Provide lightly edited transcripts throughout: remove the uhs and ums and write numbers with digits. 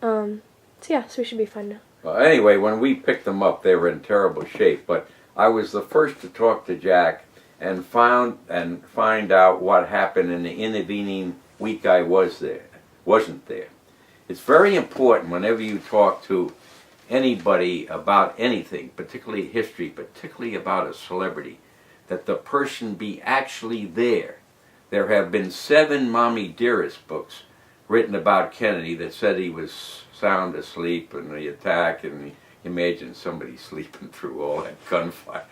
So yeah, so we should be fine now. Well, anyway, when we picked them up, they were in terrible shape. But I was the first to talk to Jack and find out what happened in the intervening week I wasn't there. It's very important whenever you talk to anybody about anything, particularly history, particularly about a celebrity, that the person be actually there. There have been 7 Mommy Dearest books written about Kennedy that said he was sound asleep in the attack, and imagine somebody sleeping through all that gunfire.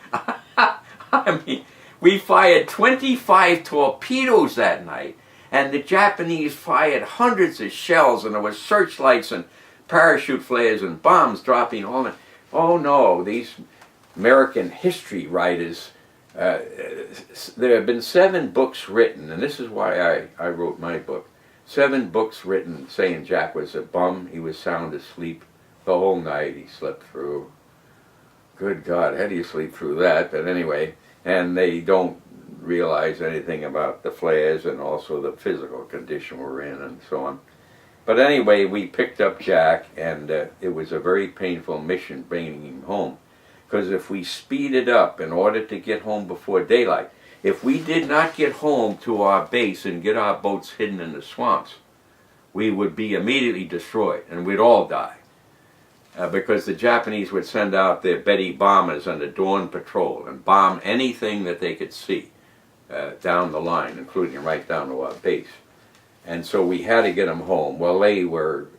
I mean, we fired 25 torpedoes that night, and the Japanese fired hundreds of shells, and there were searchlights and parachute flares and bombs dropping all in. Oh no, these American history writers, there have been 7 books written, and this is why I wrote my book. 7 books written saying Jack was a bum, he was sound asleep the whole night, he slept through. Good God, how do you sleep through that? But anyway, and they don't realize anything about the flares and also the physical condition we're in and so on. But anyway, we picked up Jack, and it was a very painful mission bringing him home. Because if we speeded up in order to get home before daylight, if we did not get home to our base and get our boats hidden in the swamps, we would be immediately destroyed, and we'd all die. Because the Japanese would send out their Betty bombers on the dawn patrol and bomb anything that they could see down the line, including right down to our base. And so we had to get them home. Well, they were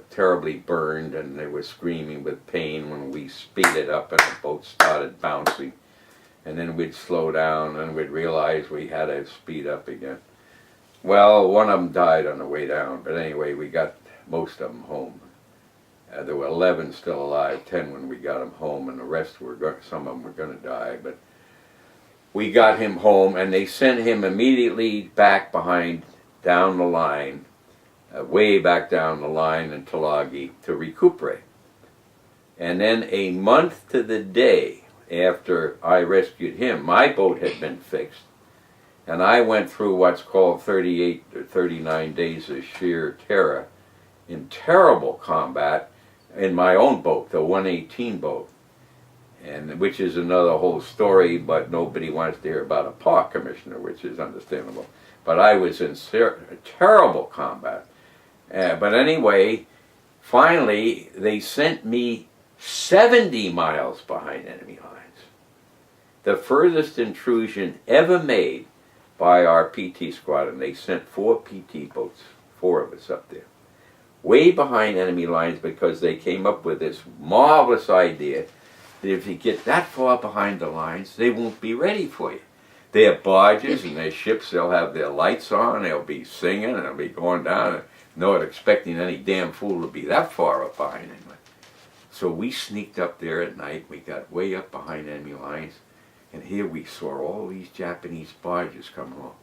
terribly burned, and they were screaming with pain when we speeded up and the boat started bouncing. And then we'd slow down, and we'd realize we had to speed up again. Well, one of them died on the way down, but anyway, we got most of them home. There were 11 still alive, 10 when we got them home, and the rest some of them were going to die. But we got him home, and they sent him immediately back down the line, way back down the line in Tulagi to recuperate. And then a month to the day after I rescued him, my boat had been fixed, and I went through what's called 38 or 39 days of sheer terror in terrible combat in my own boat, the 118 boat, and which is another whole story, but nobody wants to hear about a park commissioner, which is understandable. But I was in terrible combat. But anyway, finally, they sent me 70 miles behind enemy lines. The furthest intrusion ever made by our PT squadron. They sent 4 PT boats, 4 of us up there, way behind enemy lines, because they came up with this marvelous idea that if you get that far behind the lines, they won't be ready for you. Their barges and their ships, they'll have their lights on, they'll be singing, and they'll be going down, and not expecting any damn fool to be that far up behind anyway. So we sneaked up there at night, we got way up behind enemy lines, and here we saw all these Japanese barges come along.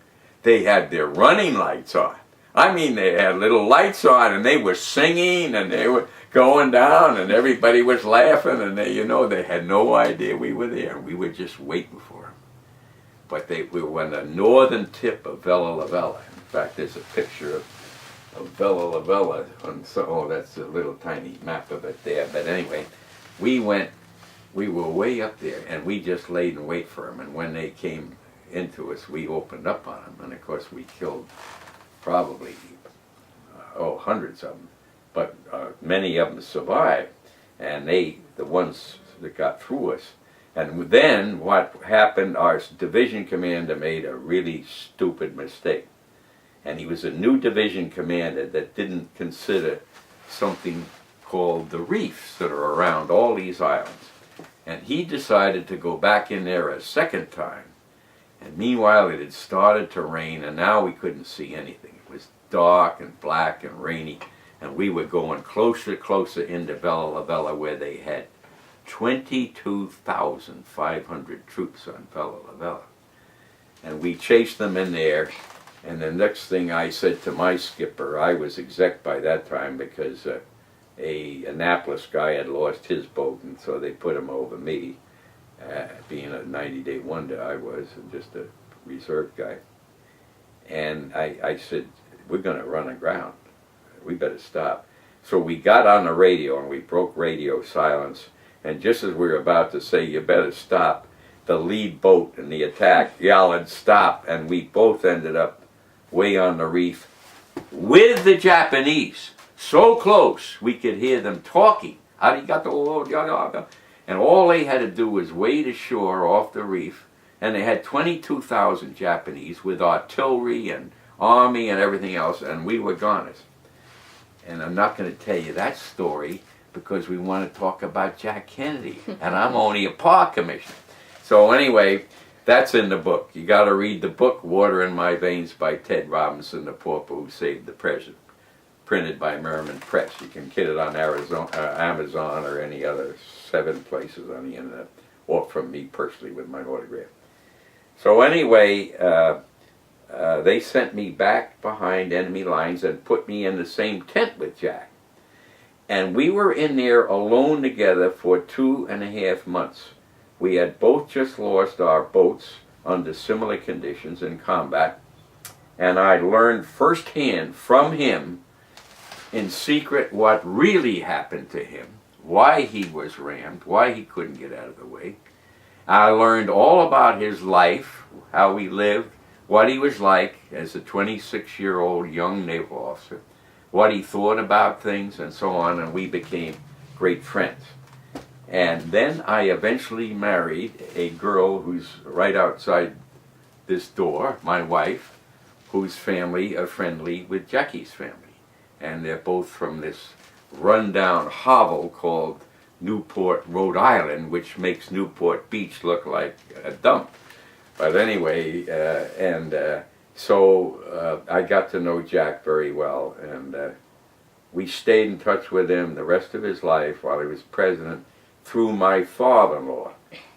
They had their running lights on. I mean, they had little lights on, and they were singing, and they were going down, and everybody was laughing, and they had no idea we were there. We were just waiting for them. But we were on the northern tip of Vella La Vella. In fact, there's a picture of Vella La Vella. That's a little tiny map of it there. But anyway, we were way up there, and we just laid in wait for them. And when they came into us, we opened up on them. And of course, we killed probably, hundreds of them. But many of them survived. And the ones that got through us. And then what happened, our division commander made a really stupid mistake. And he was a new division commander that didn't consider something called the reefs that are around all these islands. And he decided to go back in there a second time. And meanwhile it had started to rain, and now we couldn't see anything. It was dark and black and rainy, and we were going closer into Vella La Vella, where they had 22,500 troops on Vella La Vella. And we chased them in there, and the next thing I said to my skipper, I was exec by that time because a Annapolis guy had lost his boat, and so they put him over me. Being a 90-day wonder, I was just a reserve guy. And I said, we're going to run aground. We better stop. So we got on the radio and we broke radio silence. And just as we were about to say, you better stop, the lead boat in the attack yelled, stop. And we both ended up way on the reef with the Japanese. So close, we could hear them talking. Arigato, and all they had to do was wade ashore off the reef. And they had 22,000 Japanese with artillery and army and everything else. And we were goners. And I'm not going to tell you that story because we want to talk about Jack Kennedy, and I'm only a park commissioner. So anyway, that's in the book. You got to read the book, Water in My Veins by Ted Robinson, the pauper who saved the president, printed by Merriman Press. You can get it on Amazon or any other 7 places on the internet, or from me personally with my autograph. So anyway, they sent me back behind enemy lines and put me in the same tent with Jack. And we were in there alone together for 2.5 months. We had both just lost our boats under similar conditions in combat. And I learned firsthand from him in secret what really happened to him, why he was rammed, why he couldn't get out of the way. I learned all about his life, how he lived, what he was like as a 26-year-old young naval officer, what he thought about things, and so on, and we became great friends. And then I eventually married a girl who's right outside this door, my wife, whose family are friendly with Jackie's family. And they're both from this rundown hovel called Newport, Rhode Island, which makes Newport Beach look like a dump. But anyway, so I got to know Jack very well, and we stayed in touch with him the rest of his life while he was president through my father-in-law,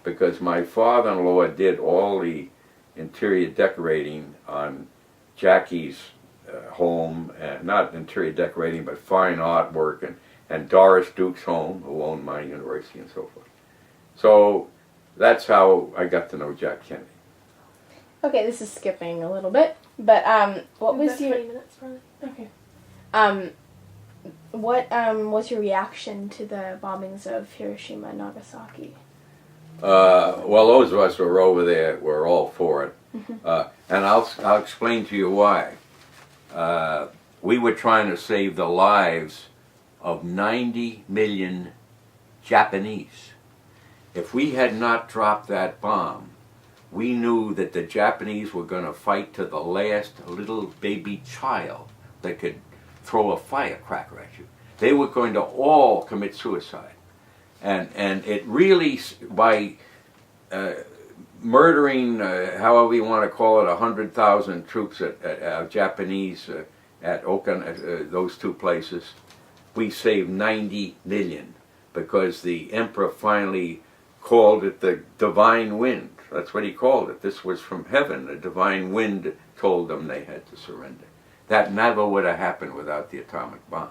because my father-in-law did all the interior decorating on Jackie's home, not interior decorating, but fine artwork, and Doris Duke's home, who owned my university and so forth. So that's how I got to know Jack Kennedy. Okay, this is skipping a little bit, but what was your 20 minutes probably? okay? What was your reaction to the bombings of Hiroshima and Nagasaki? Well, those of us who were over there were all for it, and I'll explain to you why. We were trying to save the lives of 90 million Japanese. If we had not dropped that bomb, we knew that the Japanese were going to fight to the last little baby child that could throw a firecracker at you. They were going to all commit suicide. And it really, by murdering, however you want to call it, 100,000 troops at Japanese at Okan, those 2 places, we saved 90 million because the emperor finally called it the divine wind. That's what he called it. This was from heaven. The divine wind told them they had to surrender. That never would have happened without the atomic bomb.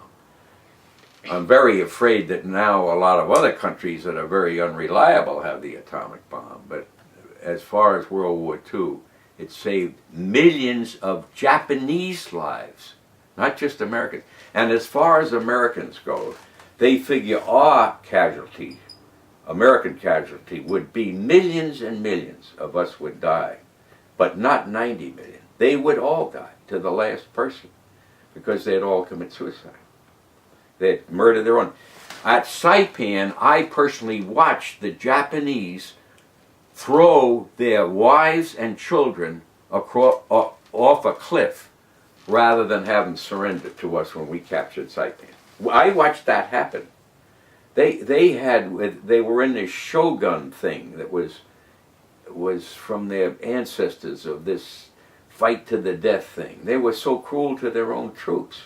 I'm very afraid that now a lot of other countries that are very unreliable have the atomic bomb, but as far as World War II, it saved millions of Japanese lives, not just Americans. And as far as Americans go, they figure our casualty, American casualty, would be millions and millions of us would die, but not 90 million. They would all die, to the last person, because they'd all commit suicide. They'd murder their own. At Saipan, I personally watched the Japanese throw their wives and children off a cliff rather than have them surrender to us when we captured Saipan. I watched that happen. They were in this shogun thing that was from their ancestors of this fight to the death thing. They were so cruel to their own troops.